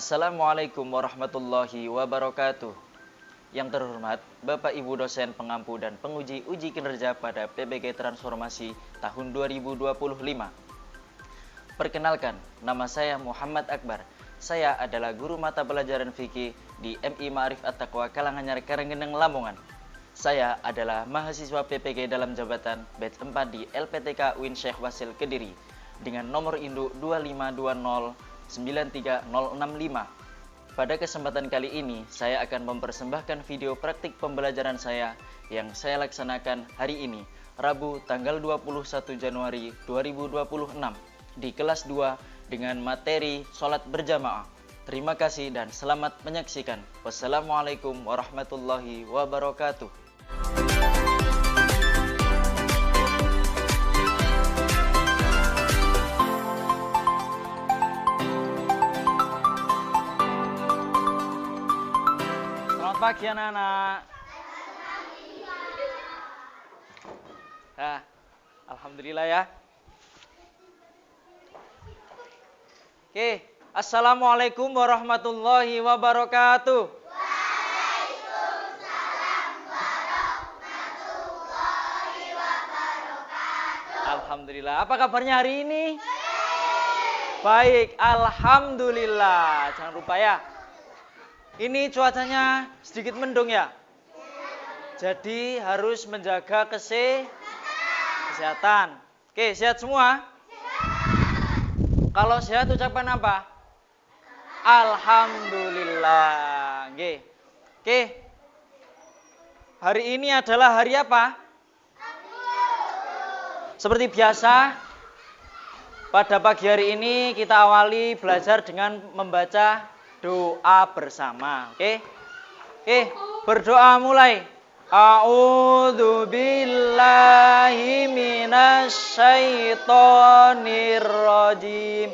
Assalamualaikum warahmatullahi wabarakatuh. Yang terhormat Bapak Ibu dosen pengampu dan penguji uji kinerja pada PBG Transformasi tahun 2025. Perkenalkan, nama saya Muhammad Akbar. Saya adalah guru mata pelajaran fikih di MI Ma'arif At-Taqwa Kalanganyar Karanggeneng Lamongan. Saya adalah mahasiswa PPG dalam jabatan batch 4 di LPTK UIN Syekh Wasil Kediri dengan nomor induk 252093065. Pada kesempatan kali ini, saya akan mempersembahkan video praktik pembelajaran saya yang saya laksanakan hari ini, Rabu tanggal 21 Januari 2026 di kelas 2 dengan materi sholat berjamaah. Terima kasih dan selamat menyaksikan. Wassalamualaikum warahmatullahi wabarakatuh. Selamat pagi anak-anak. Alhamdulillah ya. Oke, assalamualaikum warahmatullahi wabarakatuh. Waalaikumsalam warahmatullahi wabarakatuh. Alhamdulillah. Apa kabarnya hari ini? Baik, alhamdulillah. Jangan lupa ya. Ini cuacanya sedikit mendung ya. Jadi harus menjaga kesehatan. Oke, sehat semua? Kalau sehat ucapan apa? Alhamdulillah. Oke. Hari ini adalah hari apa? Seperti biasa, pada pagi hari ini kita awali belajar dengan membaca doa bersama. Oke, berdoa mulai. A'udzu billahi minasyaitonir rajim.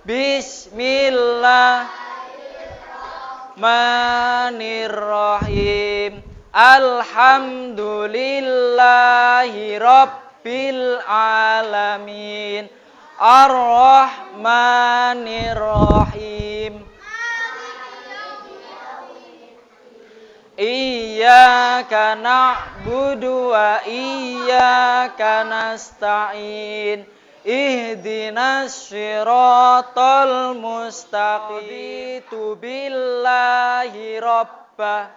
Bismillahirrahmanirrahim. Alhamdulillahi rabbil alamin. Ar-Rahmanir-Rahim. Iyyaka na'budu wa iyyaka nasta'in. Ihdinas siratal mustaqim. Billahi rabbah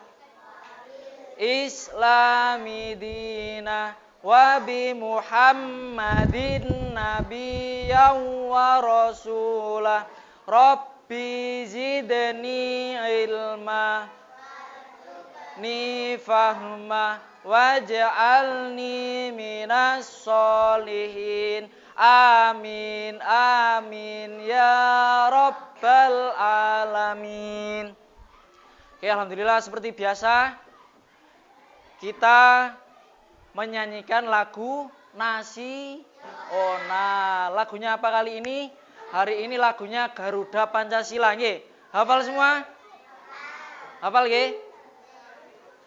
Islami dina wa bi Muhammadin nabiyyan wa rasulah. Rabbi zidni ilma ni fahma waj'alni minas solihin. Amin amin ya rabbal alamin. Oke, alhamdulillah seperti biasa kita menyanyikan lagu Nasional. Lagunya apa kali ini? Hari ini lagunya Garuda Pancasila. Nggih, hafal semua? Hafal nggih?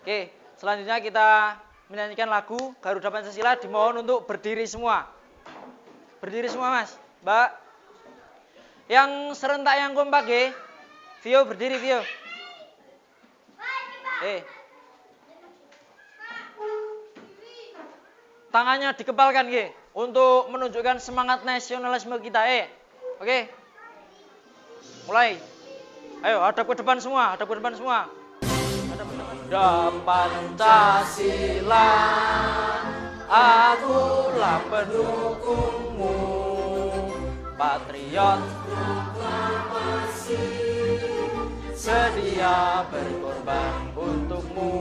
Oke, selanjutnya kita menyanyikan lagu Garuda Pancasila. Dimohon untuk berdiri semua. Berdiri semua, Mas, Mbak. Yang serentak yang kompak, nggih. Vio berdiri, Vio. Tangannya dikepalkan, nggih, untuk menunjukkan semangat nasionalisme kita, Oke. Mulai. Ayo, hadap ke depan semua, hadap ke depan semua. Pancasila, akulah pendukungmu, patriot proklamasi, sedia berkorban untukmu.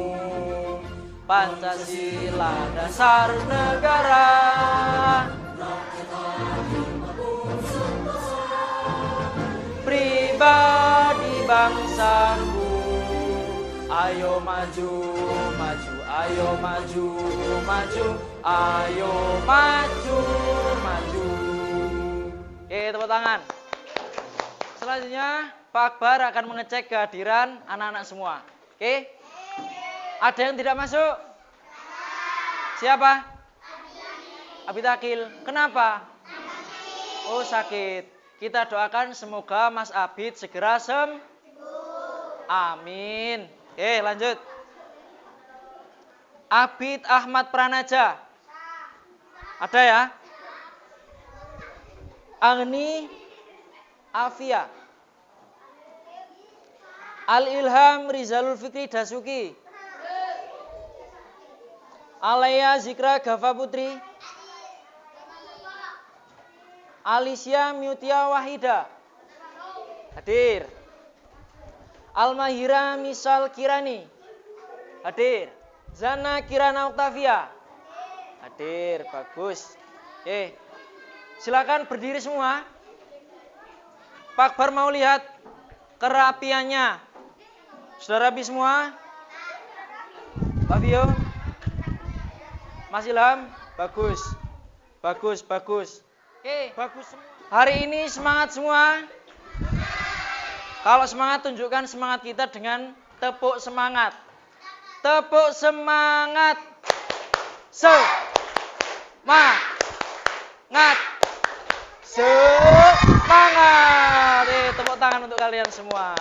Pancasila dasar negara, pribadi bangsaku. Ayo maju, maju, ayo maju, maju, ayo maju, maju. Oke, tepuk tangan. Selanjutnya, Pak Akbar akan mengecek kehadiran anak-anak semua. Oke? Ada yang tidak masuk? Siapa? Abid Akil. Kenapa? Oh, sakit. Kita doakan semoga Mas Abid segera sembuh. Amin. Lanjut. Abid Ahmad Pranaja. Ada ya? Agni Afia. Al-Ilham Rizalul Fikri Dasuki. Alaya Zikra Gava Putri. Alicia Mutia Wahida. Hadir. Almahira Misal Kirani. Hadir. Zana Kirana Octavia. Hadir, bagus. Silakan berdiri semua. Pak Akbar mau lihat kerapiannya. Sudah rapi semua? Pak Bio? Mas Ilham? Bagus. Bagus. Bagus semua. Hari ini semangat semua? Kalau semangat, tunjukkan semangat kita dengan tepuk semangat. Tepuk semangat. Semangat. Semangat. Tepuk tangan untuk kalian semua.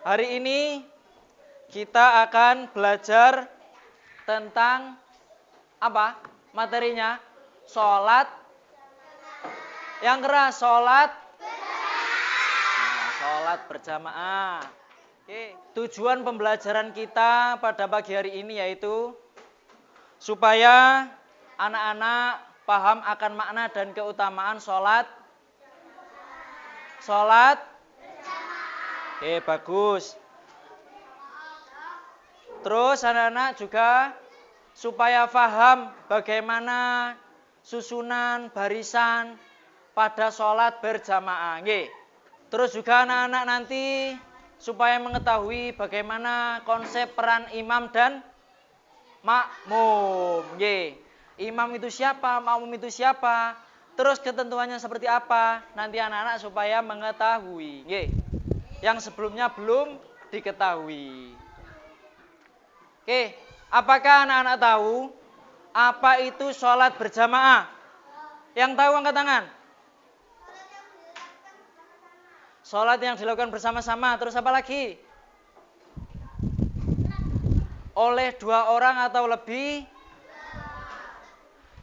Hari ini kita akan belajar tentang apa? Materinya sholat. Yang keras, sholat. Sholat berjamaah. Tujuan pembelajaran kita pada pagi hari ini yaitu supaya anak-anak paham akan makna dan keutamaan sholat. Bagus. Terus anak-anak juga supaya paham bagaimana susunan barisan pada sholat berjamaah. Terus juga anak-anak nanti supaya mengetahui bagaimana konsep peran imam dan makmum. Imam itu siapa, makmum itu siapa, terus ketentuannya seperti apa, nanti anak-anak supaya mengetahui. Yang sebelumnya belum diketahui. Apakah anak-anak tahu apa itu sholat berjamaah? Yang tahu angkat tangan. Sholat yang dilakukan bersama-sama, terus apa lagi? Oleh 2 orang atau lebih,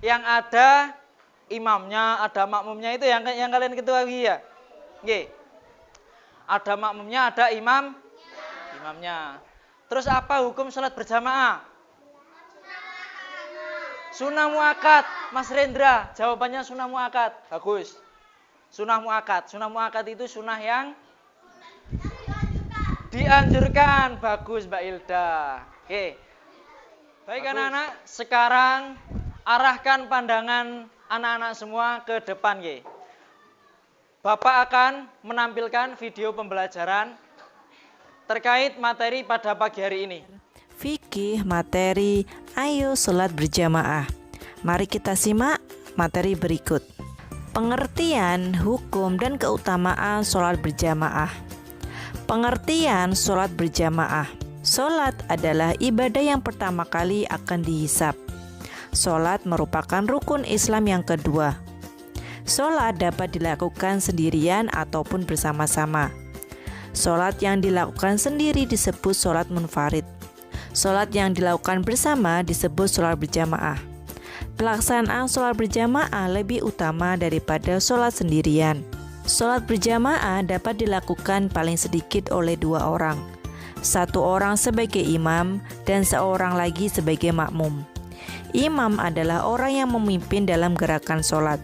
yang ada imamnya, ada makmumnya, itu yang kalian ketahui ya? Ada makmumnya, ada imamnya. Terus apa hukum sholat berjamaah? Sunnah muakkad. Mas Rendra, jawabannya sunnah muakkad. Bagus. Sunnah muakkad. Sunnah muakkad itu sunnah yang dianjurkan. Bagus, Mbak Ilda. Baik anak-anak, sekarang arahkan pandangan anak-anak semua ke depan. Bapak akan menampilkan video pembelajaran terkait materi pada pagi hari ini. Fikih materi Ayo Sholat Berjamaah. Mari kita simak materi berikut. Pengertian, hukum, dan keutamaan sholat berjamaah. Pengertian sholat berjamaah. Sholat adalah ibadah yang pertama kali akan dihisab. Sholat merupakan rukun Islam yang kedua. Sholat dapat dilakukan sendirian ataupun bersama-sama. Sholat yang dilakukan sendiri disebut sholat munfarid. Sholat yang dilakukan bersama disebut sholat berjamaah. Pelaksanaan sholat berjamaah lebih utama daripada sholat sendirian. Sholat berjamaah dapat dilakukan paling sedikit oleh 2 orang. 1 orang sebagai imam dan 1 orang lagi sebagai makmum. Imam adalah orang yang memimpin dalam gerakan sholat.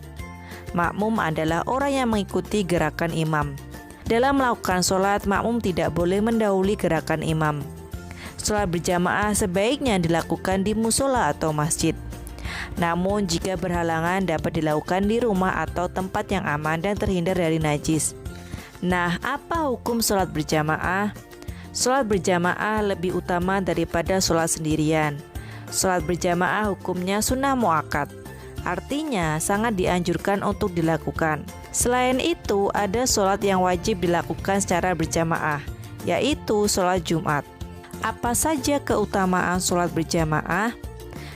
Makmum adalah orang yang mengikuti gerakan imam. Dalam melakukan sholat, makmum tidak boleh mendahului gerakan imam. Sholat berjamaah sebaiknya dilakukan di musola atau masjid. Namun jika berhalangan dapat dilakukan di rumah atau tempat yang aman dan terhindar dari najis. Nah, apa hukum sholat berjamaah? Sholat berjamaah lebih utama daripada sholat sendirian. Sholat berjamaah hukumnya sunnah muakkad. Artinya sangat dianjurkan untuk dilakukan. Selain itu, ada sholat yang wajib dilakukan secara berjamaah, yaitu sholat Jumat. Apa saja keutamaan sholat berjamaah?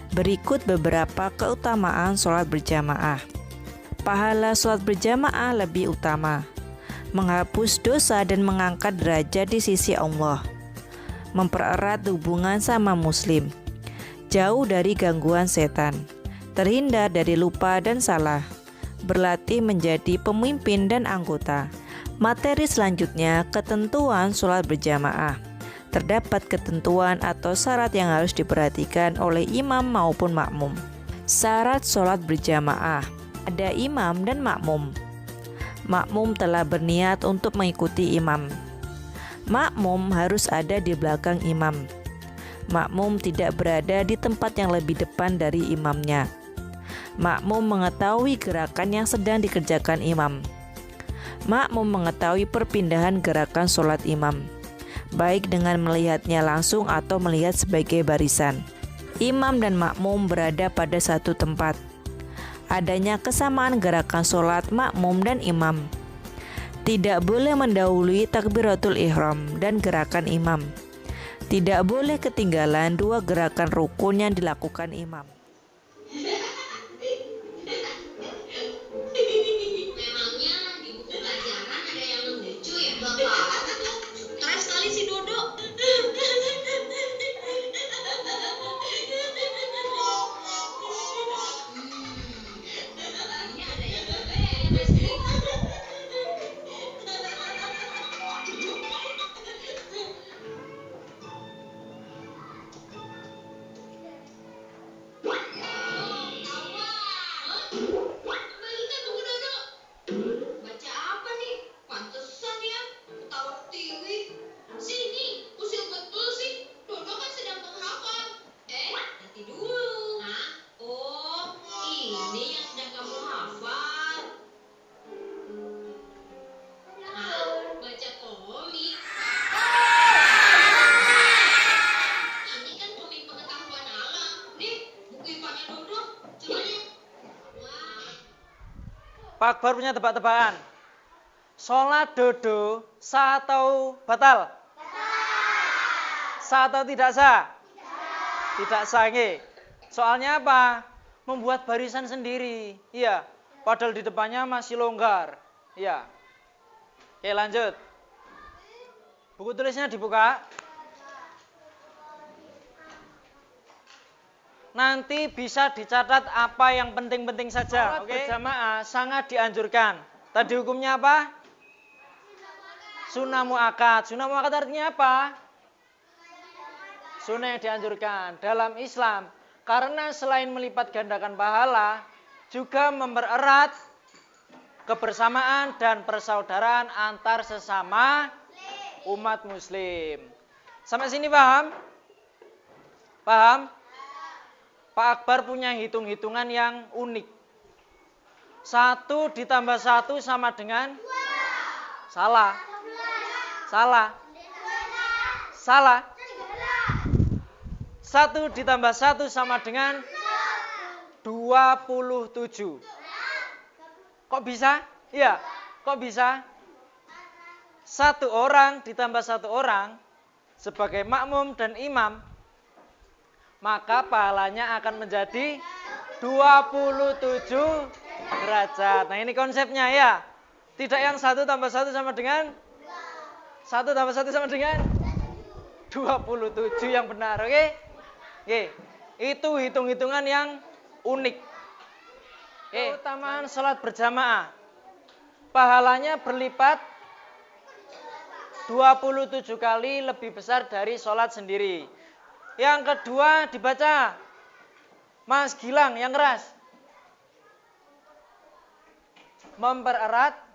Berikut beberapa keutamaan sholat berjamaah. Pahala sholat berjamaah lebih utama. menghapus dosa dan mengangkat derajat di sisi Allah, mempererat hubungan sama muslim, jauh dari gangguan setan, terhindar dari lupa dan salah, berlatih menjadi pemimpin dan anggota. Materi selanjutnya, ketentuan sholat berjamaah. Terdapat ketentuan atau syarat yang harus diperhatikan oleh imam maupun makmum. Syarat sholat berjamaah, ada imam dan makmum. Makmum telah berniat untuk mengikuti imam. Makmum harus ada di belakang imam. Makmum tidak berada di tempat yang lebih depan dari imamnya. Makmum mengetahui gerakan yang sedang dikerjakan imam. Makmum mengetahui perpindahan gerakan sholat imam, baik dengan melihatnya langsung atau melihat sebagai barisan. Imam dan makmum berada pada satu tempat. Adanya kesamaan gerakan sholat makmum dan imam. Tidak boleh mendahului takbiratul ihram dan gerakan imam. Tidak boleh ketinggalan dua gerakan rukun yang dilakukan imam. Pak Akbar punya tebak-tebakan. Sholat dodo sah atau batal? Sah atau tidak sah? Tidak sah. Soalnya apa? Membuat barisan sendiri. Iya. Padahal di depannya masih longgar. Iya. Oke, lanjut. Buku tulisnya dibuka. Nanti bisa dicatat apa yang penting-penting saja. Sholat berjamaah sangat dianjurkan. Tadi hukumnya apa? Sunnah muakkad. Sunnah muakkad artinya apa? Sunnah yang dianjurkan dalam Islam. Karena selain melipat gandakan pahala, juga mempererat kebersamaan dan persaudaraan antar sesama umat muslim. Sampai sini paham? Paham? Pak Akbar punya hitung-hitungan yang unik. 1 ditambah 1 sama dengan? Salah. Salah. Salah. 1 ditambah 1 sama dengan? 27. Kok bisa? Iya, kok bisa? 1 orang ditambah 1 orang sebagai makmum dan imam, maka pahalanya akan menjadi 27 derajat. Nah, ini konsepnya ya. Tidak yang 1 tambah 1 sama dengan 1 tambah 1 sama dengan 27 yang benar, oke? Oke. Itu hitung-hitungan yang unik. Keutamaan sholat berjamaah. Pahalanya berlipat 27 kali lebih besar dari sholat sendiri. Yang kedua dibaca. Mas Gilang yang keras. Mempererat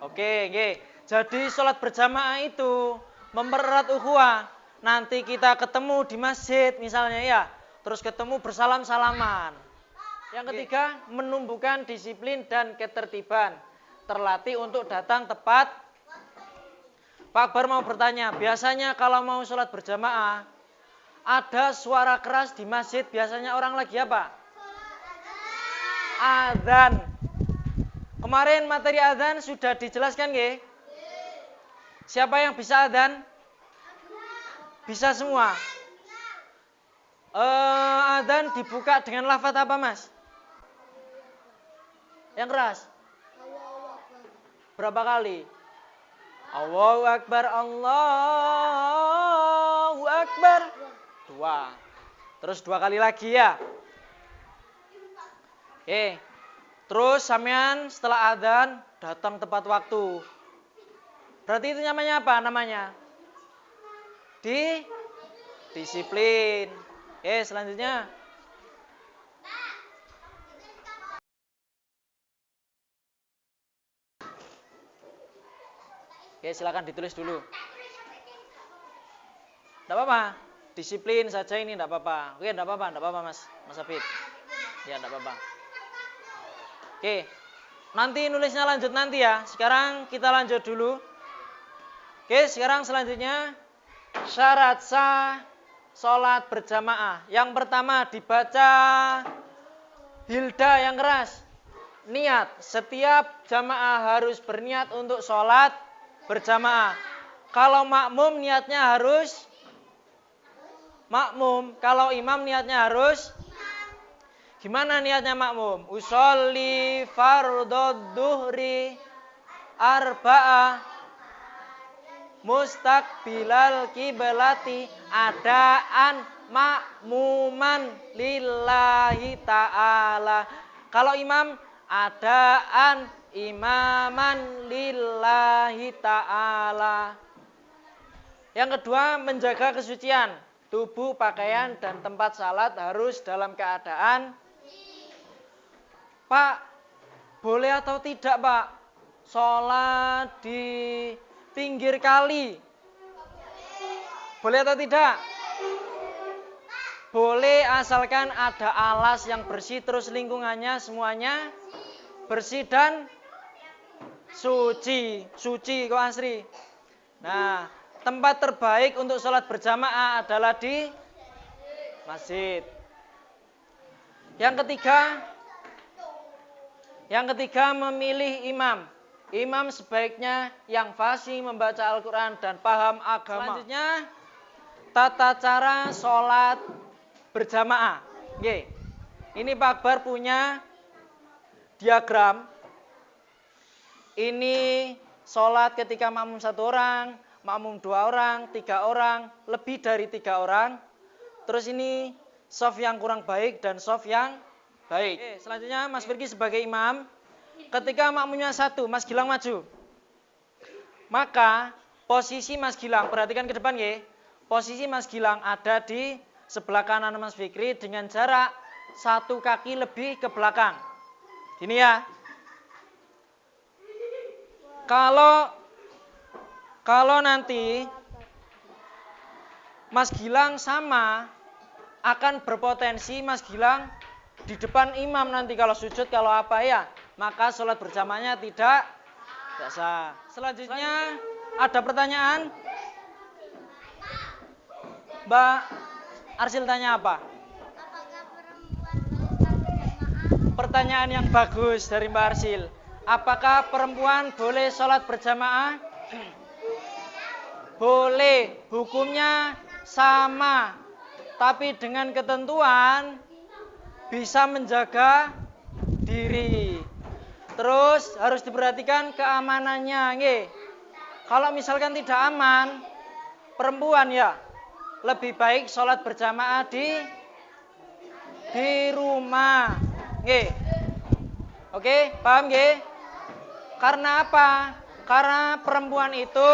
Oke. Jadi sholat berjamaah itu mempererat ukhuwah. Nanti kita ketemu di masjid misalnya ya, terus ketemu bersalam-salaman. Yang ketiga, menumbuhkan disiplin dan ketertiban. Terlatih untuk datang tepat. Pak Akbar mau bertanya, biasanya kalau mau sholat berjamaah, ada suara keras di masjid, biasanya orang lagi apa? Adzan. Kemarin materi adzan sudah dijelaskan, nggih? Siapa yang bisa adzan? Bisa semua. Adzan dibuka dengan lafaz apa, Mas? Yang keras. Berapa kali? Allahu Akbar, Allahu Akbar. 2. Terus 2 kali lagi ya. Oke. Terus sampean setelah adzan datang tepat waktu. Berarti itu namanya apa? Namanya disiplin. Oke, selanjutnya. Oke, silakan ditulis dulu. Tidak apa-apa. Disiplin saja ini tidak apa-apa. Oke, tidak apa-apa Mas Afid. Ya, tidak apa-apa. Oke. Nanti nulisnya lanjut nanti ya. Sekarang kita lanjut dulu. Oke, sekarang selanjutnya syarat sah sholat berjamaah. Yang pertama dibaca hilda yang keras. Niat. Setiap jamaah harus berniat untuk sholat berjamaah. Kalau makmum niatnya harus makmum. Kalau imam niatnya harus gimana niatnya makmum? Usolli fardod duhri arba'ah mustaqbilal kiblati adaan makmuman lillahi ta'ala. Kalau imam adaan imaman lillahi ta'ala. Yang kedua, menjaga kesucian. Tubuh, pakaian, dan tempat salat harus dalam keadaan. Pak, boleh atau tidak Pak sholat di pinggir kali? Boleh atau tidak? Boleh, asalkan ada alas yang bersih, terus lingkungannya semuanya bersih dan suci. Suci kok Asri. Nah, tempat terbaik untuk sholat berjamaah adalah di masjid. Yang ketiga memilih imam. Imam sebaiknya yang fasih membaca Al-Quran dan paham agama. Selanjutnya, tata cara sholat berjamaah. Oke. Ini Pak Akbar punya diagram. Ini sholat ketika makmum 1 orang, makmum 2 orang, 3 orang, lebih dari 3 orang. Terus ini shaf yang kurang baik dan shaf yang baik. Oke, selanjutnya Mas Firki sebagai imam. Ketika makmumnya 1, Mas Gilang maju. Maka posisi Mas Gilang, perhatikan ke depan ya. Posisi Mas Gilang ada di sebelah kanan Mas Fikri dengan jarak 1 kaki lebih ke belakang. Ini ya. Kalau nanti Mas Gilang sama, akan berpotensi Mas Gilang di depan imam nanti kalau sujud, kalau apa ya, maka sholat berjamaahnya tidak sah. Selanjutnya ada pertanyaan? Mbak Arsil tanya apa? Pertanyaan yang bagus dari Mbak Arsil. Apakah perempuan boleh sholat berjamaah? Boleh, hukumnya sama. Tapi dengan ketentuan bisa menjaga diri. Terus harus diperhatikan keamanannya, nggih. Kalau misalkan tidak aman, perempuan ya lebih baik sholat berjamaah di rumah, nggih. Oke, paham nggih? Karena apa? Karena perempuan itu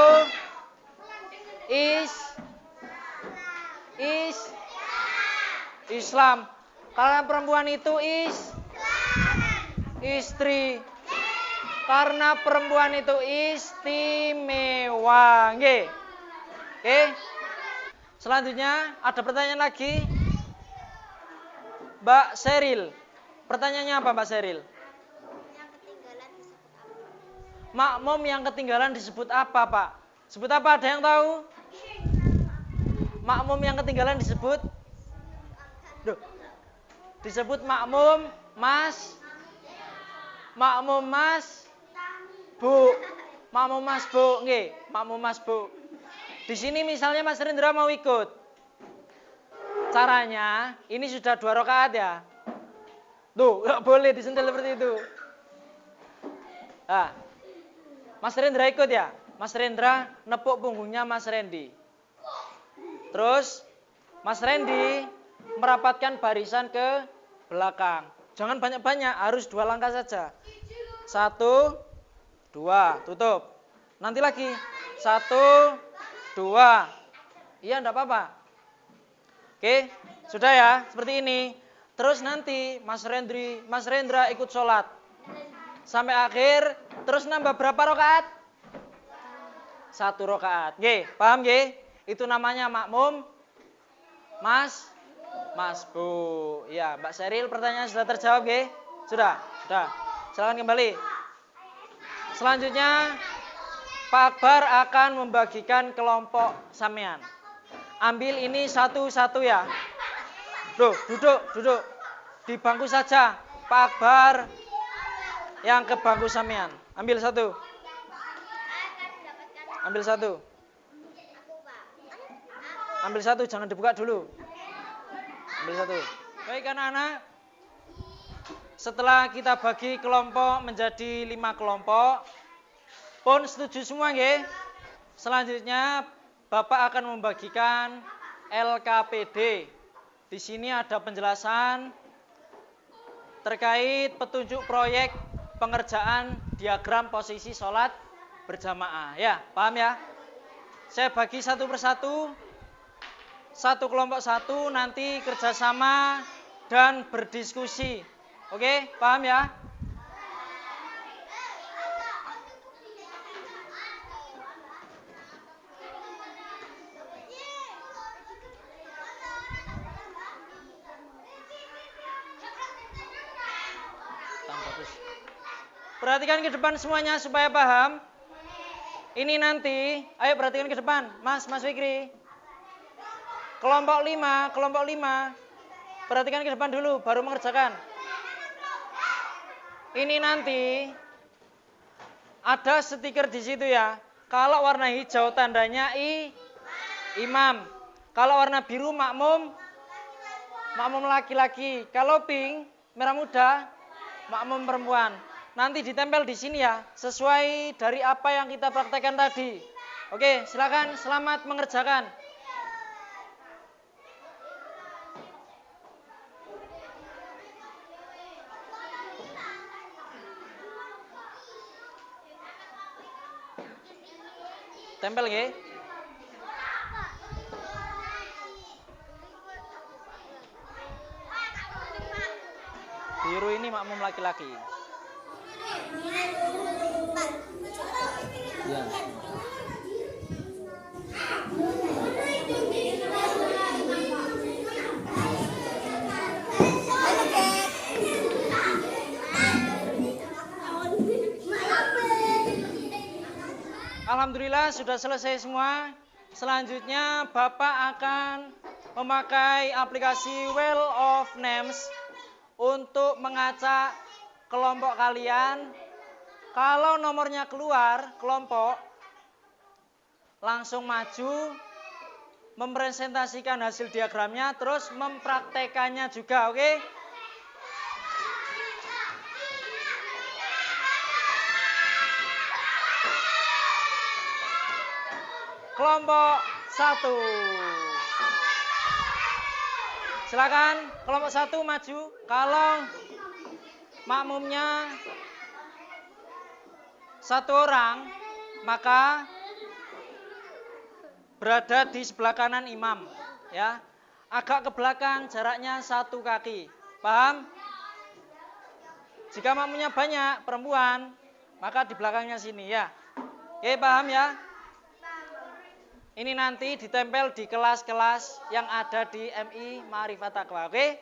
Islam. Karena perempuan itu istri. Karena perempuan itu istimewa, nggih. Oke. Selanjutnya ada pertanyaan lagi. Mbak Seril. Pertanyaannya apa Mbak Seril? Makmum yang ketinggalan disebut apa, Pak? Sebut apa? Ada yang tahu? Makmum yang ketinggalan disebut? Disebut makmum Mas Bu. Makmum Mas Bu, nggih, makmum Mas Bu. Di sini misalnya Mas Rendra mau ikut. Caranya, ini sudah 2 rakaat ya. Tuh, nggak boleh disentil seperti itu. Nah, Mas Rendra ikut ya. Mas Rendra nepuk punggungnya Mas Rendi. Terus, Mas Rendi merapatkan barisan ke belakang. Jangan banyak-banyak, harus 2 langkah saja. 1, 2, tutup. Nanti lagi. 1, 2. Iya, enggak apa-apa. Oke, sudah ya, seperti ini. Terus nanti Mas Rendra ikut sholat. Sampai akhir, terus nambah berapa rakaat? 1 rakaat. Oke, paham nggih? Itu namanya makmum masbuk. Ya, Mbak Seril pertanyaan sudah terjawab nggih? Sudah. Silakan kembali. Selanjutnya Pak Akbar akan membagikan kelompok sampean. Ambil ini satu-satu ya. Loh, duduk. Di bangku saja. Pak Akbar yang ke bangku sampean. Ambil satu. Ambil satu, jangan dibuka dulu. Ambil satu. Baik anak-anak. Setelah kita bagi kelompok menjadi 5 kelompok. Pun setuju semua nggih? Selanjutnya Bapak akan membagikan LKPD. Di sini ada penjelasan terkait petunjuk proyek pengerjaan diagram posisi sholat berjamaah. Ya, paham ya? Saya bagi satu persatu. Satu kelompok satu nanti kerjasama dan berdiskusi. Oke, paham ya? Perhatikan ke depan semuanya supaya paham. Ini nanti, ayo perhatikan ke depan, Mas Fikri. Kelompok 5. Perhatikan ke depan dulu, baru mengerjakan. Ini nanti ada stiker di situ ya. Kalau warna hijau tandanya imam. Kalau warna biru makmum laki-laki. Kalau pink, merah muda, makmum perempuan. Nanti ditempel di sini ya, sesuai dari apa yang kita praktekkan tadi. Oke, silakan, selamat mengerjakan. Tempel nggih. Biru ini makmum laki-laki. Ya. Alhamdulillah sudah selesai semua. Selanjutnya Bapak akan memakai aplikasi Well of Names untuk mengacak kelompok kalian. Kalau nomornya keluar kelompok, langsung maju mempresentasikan hasil diagramnya, terus mempraktekannya juga, oke? Kelompok 1. Silakan kelompok 1 maju. Kalau makmumnya 1 orang, maka berada di sebelah kanan imam, ya. Agak ke belakang, jaraknya 1 kaki. Paham? Jika makmumnya banyak perempuan, maka di belakangnya sini, ya. Oke, paham ya? Ini nanti ditempel di kelas-kelas yang ada di MI Ma'rifat Taqwa, oke?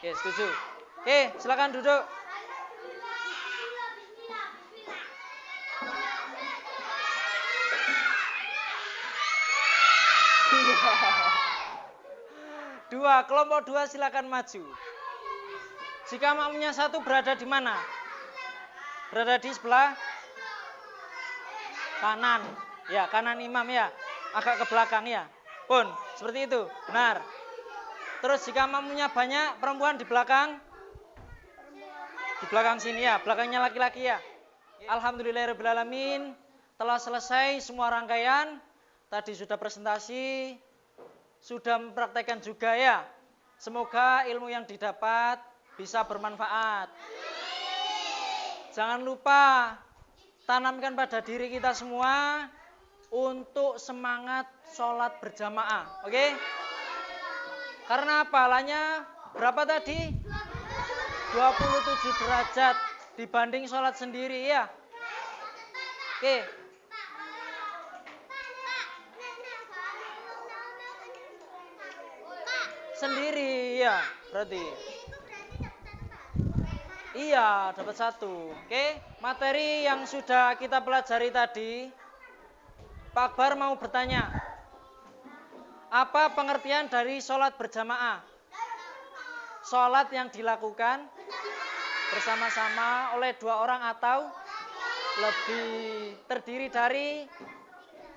Oke, setuju. Oke, silakan duduk. Dua, kelompok 2 silakan maju. Jika makmumnya 1 berada di mana? Berada di sebelah kanan. Ya, kanan imam ya. Agak ke belakang ya. Pun, seperti itu. Benar. Terus jika makmumnya banyak, perempuan di belakang sini ya, belakangnya laki-laki ya. Alhamdulillahirrahmanirrahim. Telah selesai semua rangkaian. Tadi sudah presentasi, sudah mempraktekkan juga ya. Semoga ilmu yang didapat bisa bermanfaat. Jangan lupa tanamkan pada diri kita semua untuk semangat sholat berjamaah. Oke? Karena pahalanya berapa tadi? 27 derajat dibanding sholat sendiri ya. Oke. Sendiri ya, berarti. Iya, dapat 1. Oke, materi yang sudah kita pelajari tadi, Pak Akbar mau bertanya. Apa pengertian dari sholat berjamaah? Sholat yang dilakukan bersama-sama oleh 2 orang atau lebih, terdiri dari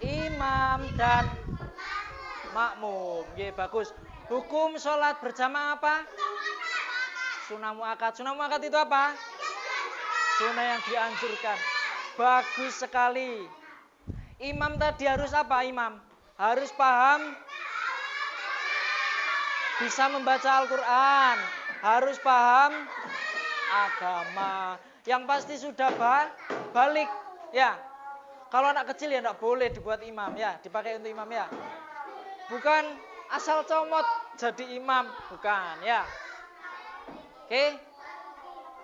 imam dan makmum. Oke, bagus. Hukum sholat berjamaah apa? Sunnah muakkad. Sunnah muakkad itu apa? Sunnah yang dianjurkan. Bagus sekali. Imam tadi harus apa imam? Harus paham, bisa membaca Al-Quran, harus paham agama. Yang pasti sudah balik ya. Kalau anak kecil ya tidak boleh dibuat imam ya, dipakai untuk imam ya. Bukan asal comot jadi imam, bukan ya. Oke,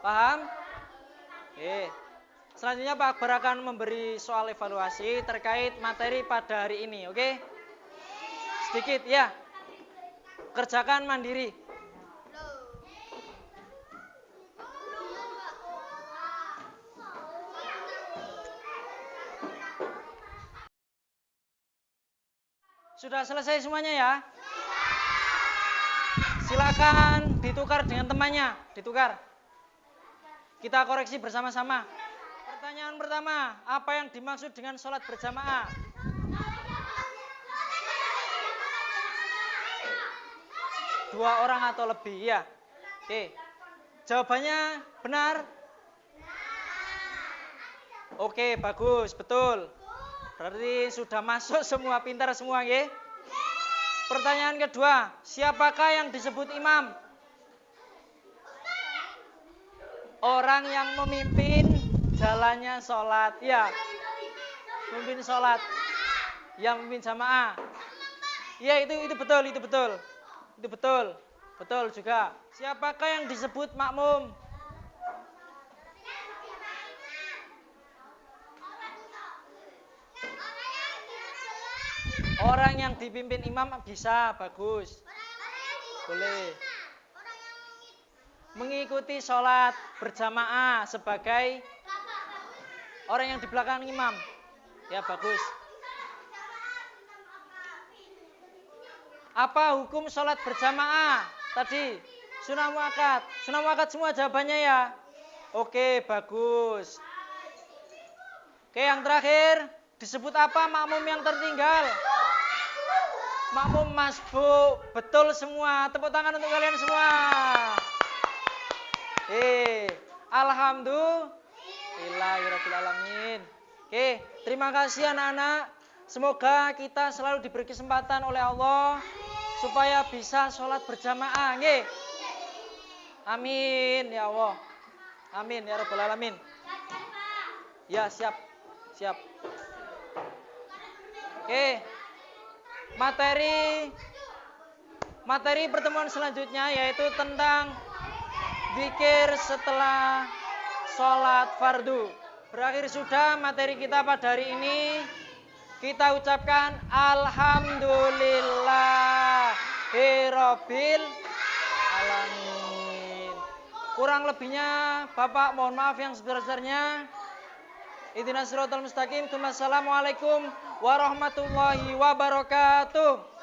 paham? Oke. Selanjutnya Pak Akbar akan memberi soal evaluasi terkait materi pada hari ini, oke? Sedikit ya. Kerjakan mandiri. Sudah selesai semuanya ya? Silakan ditukar dengan temannya, ditukar. Kita koreksi bersama-sama. Pertanyaan pertama, apa yang dimaksud dengan sholat berjamaah? Dua orang atau lebih, ya. Oke. Jawabannya benar? Oke, bagus, betul. Berarti sudah masuk semua, pintar semua, ya. Pertanyaan kedua, siapakah yang disebut imam? Orang yang memimpin jalannya sholat, ya. Memimpin sholat, yang memimpin jamaah. Ya, itu betul, itu betul. Itu betul, betul juga. Siapakah yang disebut makmum? Orang yang dipimpin imam bisa, bagus. Boleh. Mengikuti sholat berjamaah sebagai orang yang di belakang imam. Ya, bagus. Apa hukum sholat berjamaah? Tadi, sunnah muakkad. Sunnah muakkad semua jawabannya ya? Oke, bagus. Oke, yang terakhir, disebut apa makmum yang tertinggal? Makmum masbuk. Betul semua. Tepuk tangan untuk kalian semua. Alhamdulillahirrahmanirrahim. Oke, terima kasih anak-anak. Semoga kita selalu diberi kesempatan oleh Allah supaya bisa sholat berjamaah. Nggih. Amin ya Allah. Amin ya rabbal alamin. Ya, siap. Siap. Oke. Materi pertemuan selanjutnya yaitu tentang zikir setelah sholat fardu. Berakhir sudah materi kita pada hari ini. Kita ucapkan alhamdulillahirabbil alamin. Kurang lebihnya Bapak mohon maaf yang sebesar-besarnya. Ihdinas siratal mustaqim. Wassalamualaikum warahmatullahi wabarakatuh.